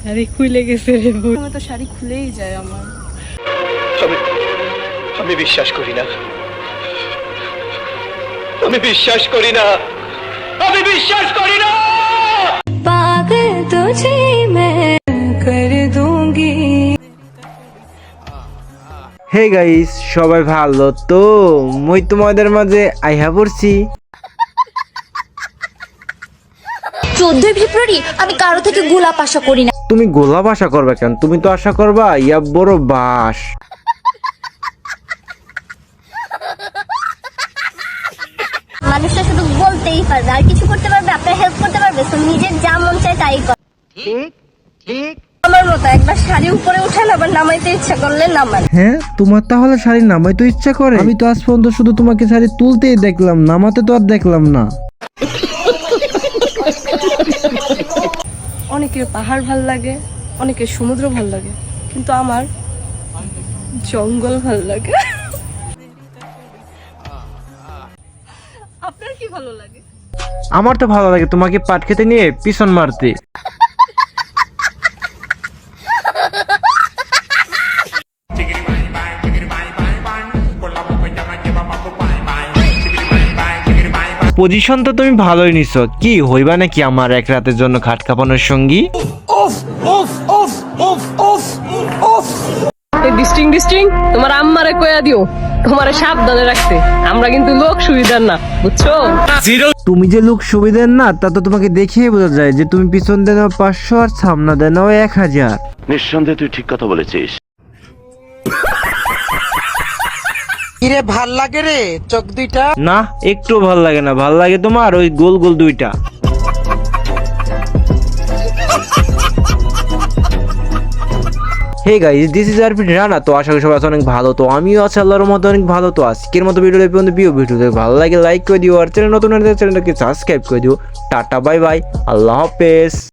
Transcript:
শাড়ি খুলে গেছে রে বোন। আমার তো শাড়ি খুলেই যায় আমার। আমি বিশ্বাস করি না, আমি বিশ্বাস করি না, আমি বিশ্বাস করি না। পাগল তুঝে मैं कर दूंगी। হে গাইস, সবাই ভালো তো? মই তোমাদের মাঝে আইহা পড়ছি। 14 ফেব্রুয়ারি আমি কারো থেকে গোলাপ আশা করি না। তুমি গোলাপ আশা করবে কেন? তুমি তো আশা করবা ইয়া বড় বাস। মানুষটা শুধু বলতেই পারবে, আর কিছু করতে পারবে, আপনার হেল্প করতে পারবে। তো নিজের যা মন চায় তাই কর। ঠিক আমার মতো একবার শাড়ি উপরে উঠান, আবার নামাইতে ইচ্ছা করলে নামান। হ্যাঁ, তোমার তাহলে শাড়ি নামাইতে ইচ্ছা করে? আমি তো আজ পর্যন্ত শুধু তোমাকে শাড়ি তুলতেই দেখলাম, নামাতে তো আর দেখলাম না। অনেকের পাহাড় ভাল লাগে, অনেকের সমুদ্র ভাল লাগে, কিন্তু আমার জঙ্গল ভাল লাগে। আপনার কি ভালো লাগে? আমার তো ভালো লাগে তোমাকে পাট খেতে নিয়ে পিছন মারতে। পজিশন তো তুমি ভালোই নিছো, কি হইবা নাকি আমার এক রাতের জন্য খাট কাঁপানোর সঙ্গী? ডিস্টিং তোমার আম্মারে কয়া দিও তোমারে সাবধানে রাখতে, আমরা কিন্তু লোক সুবিধার না, বুঝছো? তুমি যে লোক সুবিধার না তা তো তোমাকে দেখিয়ে বোঝা যায় যে তুমি পিছন দিয়ে নাও 500 আর সামনে দিয়ে নাও 1000। নিঃসন্দেহে তুই ঠিক কথা বলেছিস। কিরে ভাল লাগে রে চোখ দুইটা? না, একটু ভাল লাগে না, ভাল লাগে তোমার ওই গোল গোল দুইটা। Hey guys, this is Arpin Rana. তো আশা করি সবাই আছো অনেক ভালো। তো আমিও আছি আল্লাহর মতো অনেক ভালো। তো আজকের মতো ভিডিও এই পর্যন্ত। ভিডিও ভালো লাগে লাইক করে দিও, আর চ্যানেল নতুন হলে চ্যানেলটাকে সাবস্ক্রাইব করে দিও। টাটা বাই বাই, আল্লাহ হাফেজ।